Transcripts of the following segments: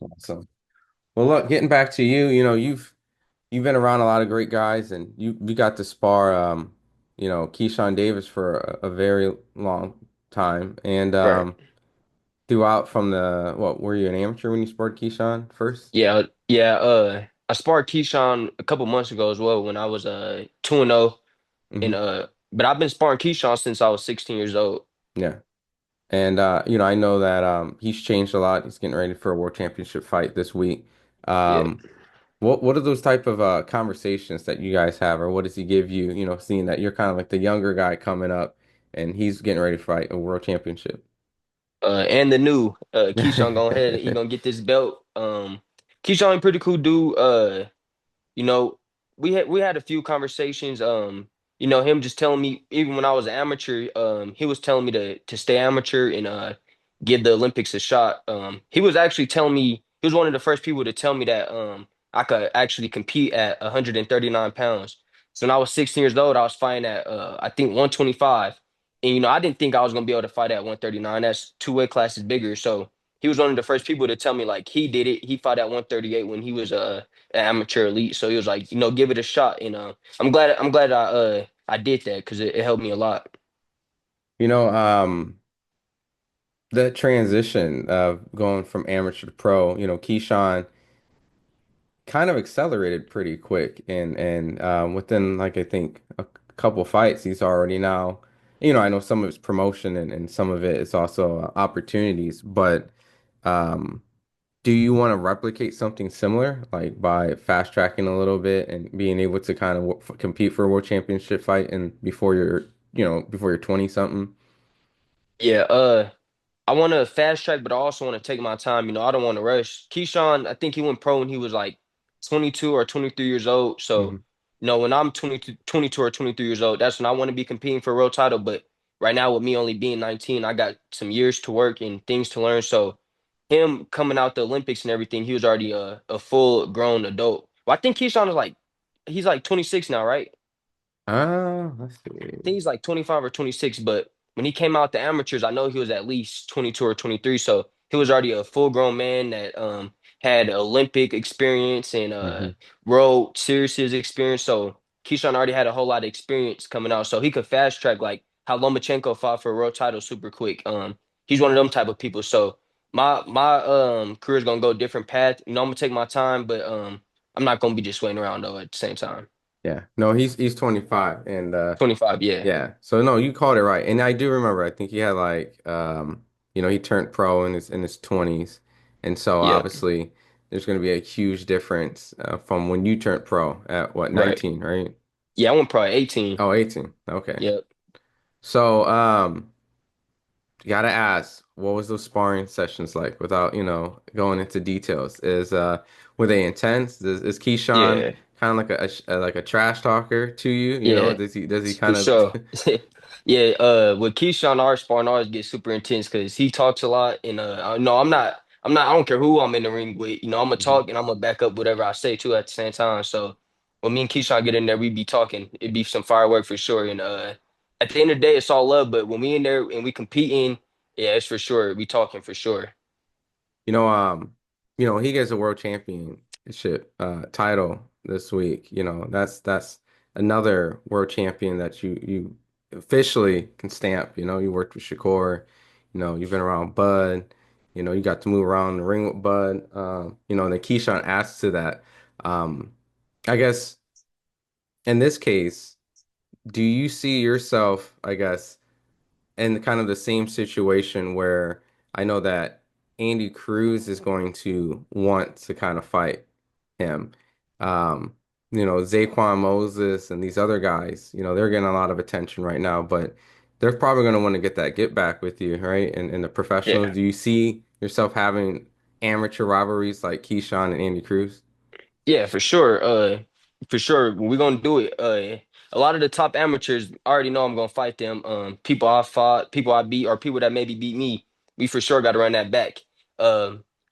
Awesome. Well, look, getting back to you, you've been around a lot of great guys, and you got to spar, Keyshawn Davis for a very long time, and Right. throughout from the what were you an amateur when you sparred Keyshawn first? Yeah, yeah. I sparred Keyshawn a couple months ago as well when I was 2-0 and Hmm. but I've been sparring Keyshawn since I was 16 years old. Yeah, and I know that he's changed a lot. He's getting ready for a world championship fight this week. Yeah. Um, what are those type of conversations that you guys have, or what does he give you? Seeing that you're kind of like the younger guy coming up, and he's getting ready to fight a world championship. And the new Keyshawn go ahead, he gonna get this belt. Keyshawn pretty cool dude. You know, we had a few conversations. Him just telling me even when I was an amateur, he was telling me to stay amateur and give the Olympics a shot. He was actually telling me he was one of the first people to tell me that I could actually compete at 139 pounds. So when I was 16 years old, I was fighting at I think 125. And I didn't think I was gonna be able to fight at 139. That's two weight classes bigger. So he was one of the first people to tell me like he did it. He fought at 138 when he was amateur elite. So he was like, give it a shot. And I'm glad I did that because it helped me a lot. You know, the transition of going from amateur to pro, Keyshawn kind of accelerated pretty quick, and within like I think a couple fights, he's already now, I know some of it's promotion and some of it is also opportunities, but um, do you want to replicate something similar, like by fast tracking a little bit and being able to kind of compete for a world championship fight and before you're 20 something? Yeah, I want to fast track, but I also want to take my time. I don't want to rush. Keyshawn, I think he went pro when he was like 22 or 23 years old. So, Hmm. when I'm 22 or 23 years old, that's when I want to be competing for a world title. But right now, with me only being 19, I got some years to work and things to learn. So, him coming out the Olympics and everything, he was already a full grown adult. Well, I think Keyshawn is he's like 26 now, right? Let's Think see. he's like 25 or 26, but when he came out the amateurs, I know he was at least 22 or 23. So he was already a full grown man that had Olympic experience and Hmm. World Series experience. So Keyshawn already had a whole lot of experience coming out. So he could fast track like how Lomachenko fought for a world title super quick. He's one of them type of people. So my career is gonna go a different path. I'm gonna take my time, but I'm not gonna be just waiting around though at the same time. Yeah, no, he's 25, and 25, yeah. yeah. So no, you called it right. And I do remember, I think he had like he turned pro in his 20s. And so Yeah. obviously there's going to be a huge difference from when you turned pro at what, Right. 19, right? Yeah, I went probably 18. Oh, 18. Okay. Yep. So you gotta ask, what was those sparring sessions like without, going into details? Were they intense? Is Keyshawn Yeah. kind of like like a trash talker to you? Yeah. Does he For kind of sure. Yeah, with Keyshawn, our sparring always gets super intense because he talks a lot. And no, I don't care who I'm in the ring with. I'm gonna Mhm. talk and I'm gonna back up whatever I say too at the same time. So when me and Keyshawn get in there, we be talking. It'd be some firework for sure. And at the end of the day, it's all love. But when we in there and we competing, yeah, it's for sure. We talking for sure. You know, he gets a world championship title this week. That's another world champion that you officially can stamp. You worked with Shakur, you've been around Bud, you got to move around the ring with Bud. And then Keyshawn adds to that. Um, I guess in this case, do you see yourself, I guess, in kind of the same situation where I know that Andy Cruz is going to want to kind of fight him. Um, Zaquan Moses and these other guys, they're getting a lot of attention right now, but they're probably going to want to get that get back with you, right? And the professionals, Yeah. do you see yourself having amateur rivalries like Keyshawn and Andy Cruz? Yeah, for sure. For sure. We're gonna do it. A lot of the top amateurs I already know I'm gonna fight them. People I fought, people I beat, or people that maybe beat me. We for sure got to run that back.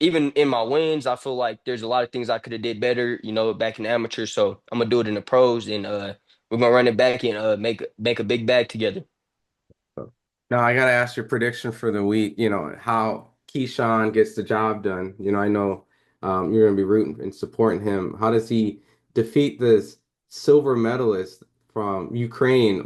Even in my wins, I feel like there's a lot of things I could have did better. Back in the amateurs. So I'm gonna do it in the pros, and we're gonna run it back and make a big bag together. So, now I gotta ask your prediction for the week, how Keyshawn gets the job done. I know. you're going to be rooting and supporting him. How does he defeat this silver medalist from Ukraine,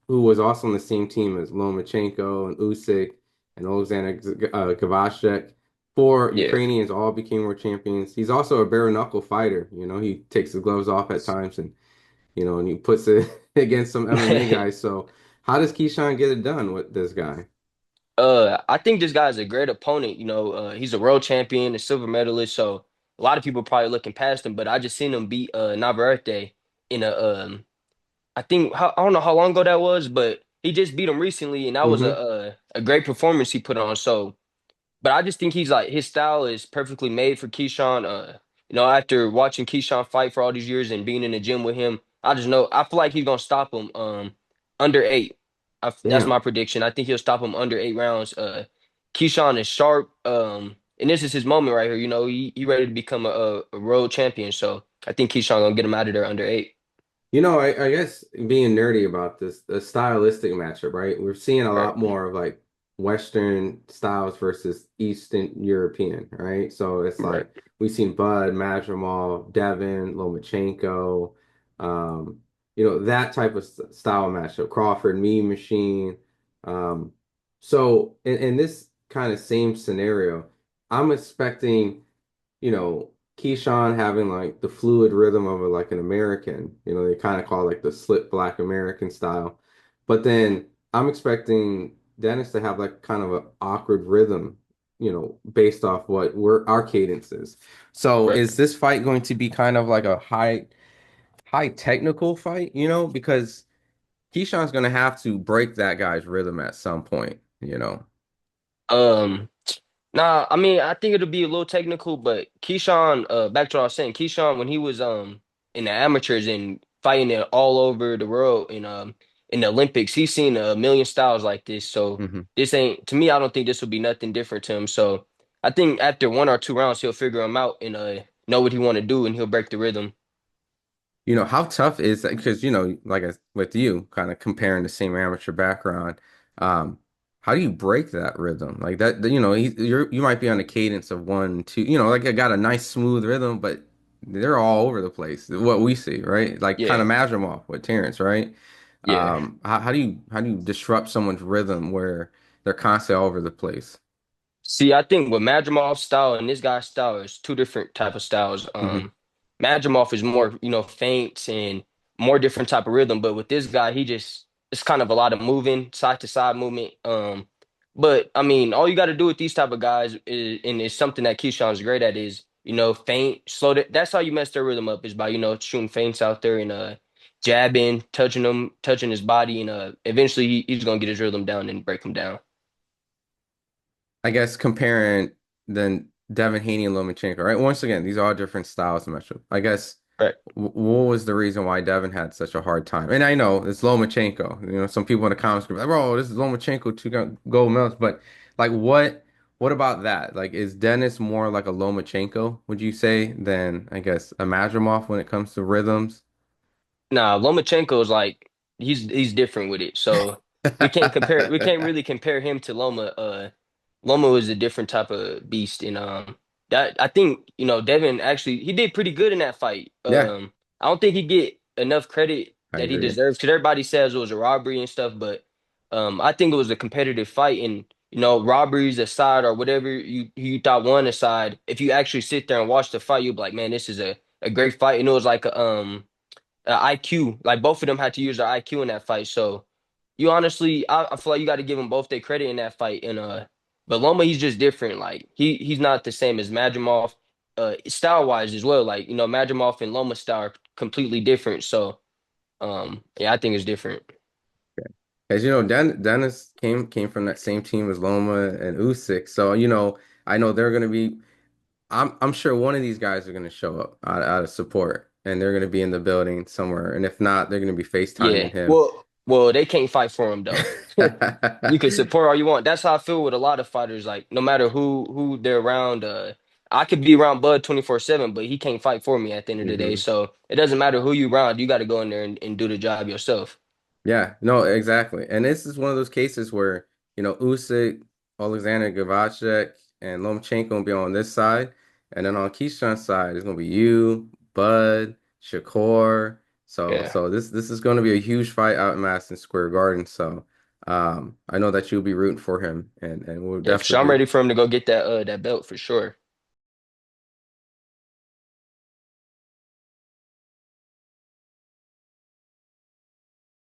who was also on the same team as Lomachenko and Usyk and Alexander Gavashek? Four Yeah. Ukrainians all became world champions. He's also a bare knuckle fighter. He takes his gloves off at times and he puts it against some MMA guys. So how does Keyshawn get it done with this guy? I think this guy's a great opponent. He's a world champion, a silver medalist. So a lot of people probably looking past him, but I just seen him beat Navarrete in a I don't know how long ago that was, but he just beat him recently, and that was Hmm. a great performance he put on. So but I just think he's like his style is perfectly made for Keyshawn. After watching Keyshawn fight for all these years and being in the gym with him, I feel like he's gonna stop him under 8. That's Damn. my prediction. I think he'll stop him under 8 rounds. Keyshawn is sharp. And this is his moment right here. He ready to become a world champion. So I think Keyshawn gonna get him out of there under 8. I guess being nerdy about this, the stylistic matchup, right? We're seeing a Right. lot more of like Western styles versus Eastern European, right? So it's Right. like we've seen Bud, Madrimov, Devin, Lomachenko, that type of style matchup, Crawford, Mean Machine. Um, so in this kind of same scenario, I'm expecting Keyshawn having like the fluid rhythm of like an American, they kind of call it like the slip black American style. But then I'm expecting Dennis to have like kind of an awkward rhythm, based off what our cadence is. So Right. is this fight going to be kind of like a high technical fight, because Keyshawn's going to have to break that guy's rhythm at some point. Um. Nah, I mean, I think it'll be a little technical, but Keyshawn, back to what I was saying, Keyshawn, when he was in the amateurs and fighting it all over the world in the Olympics, he's seen a million styles like this. So Mhm. this ain't to me, I don't think this will be nothing different to him. So I think after 1 or 2 rounds, he'll figure him out and know what he want to do, and he'll break the rhythm. How tough is that? Because, like with you, kind of comparing the same amateur background, um, how do you break that rhythm? Like that, you might be on a cadence of 1, 2, like I got a nice smooth rhythm, but they're all over the place. What we see, right? Like kind Yeah, of Mazurov with Terrence, right? yeah. How do you disrupt someone's rhythm where they're constantly all over the place? See, I think with Madrimov's style and this guy's style is two different type of styles. Hmm. Madrimov is more, feints and more different type of rhythm, but with this guy, it's kind of a lot of moving, side to side movement. But I mean, all you got to do with these type of guys is, and it's something that Keyshawn's great at is, feint, slow. That's how you mess their rhythm up is by, shooting feints out there and jabbing, touching him, touching his body, and eventually he's gonna get his rhythm down and break him down. I guess comparing then Devin Haney and Lomachenko, right? Once again, these are all different styles of matchup. I guess Right. what was the reason why Devin had such a hard time? And I know it's Lomachenko. Some people in the comments group like, bro, this is Lomachenko two gold medals. But like, what about that? Like, is Dennis more like a Lomachenko, would you say, than I guess a Madrimov when it comes to rhythms? Nah, Lomachenko is like he's different with it. So we can't really compare him to Loma. Loma is a different type of beast and that I think, Devin actually he did pretty good in that fight. Yeah, I don't think he get enough credit I that he agree. deserves because everybody says it was a robbery and stuff, but I think it was a competitive fight and robberies aside or whatever you thought won aside, if you actually sit there and watch the fight, you'll be like, man, this is a great fight. And it was like IQ. Like both of them had to use their IQ in that fight. So you honestly, I feel like you got to give them both their credit in that fight. And but Loma, he's just different. Like he's not the same as Madrimov, style wise as well. Like Madrimov and Loma style are completely different. So yeah, I think it's different. As Dennis came from that same team as Loma and Usyk, so I know they're gonna be. I'm sure one of these guys are going to show up out of support and they're going to be in the building somewhere. And if not, they're going to be Yeah. FaceTiming him. Well, they can't fight for him though. You can support all you want. That's how I feel with a lot of fighters. Like no matter who they're around, I could be around Bud 24/7, but he can't fight for me at the end of the day. Hmm. So it doesn't matter who you around. You got to go in there and do the job yourself. Yeah, no, exactly. And this is one of those cases where, Usyk, Alexander Gavashek, and Lomachenko will be on this side. And then on Keyshawn's side, it's gonna be you, Bud, Shakur. Yeah. So this is gonna be a huge fight out in Madison Square Garden. So I know that you'll be rooting for him, and we'll Yeah, for sure. definitely I'm be. ready for him to go get that belt for sure.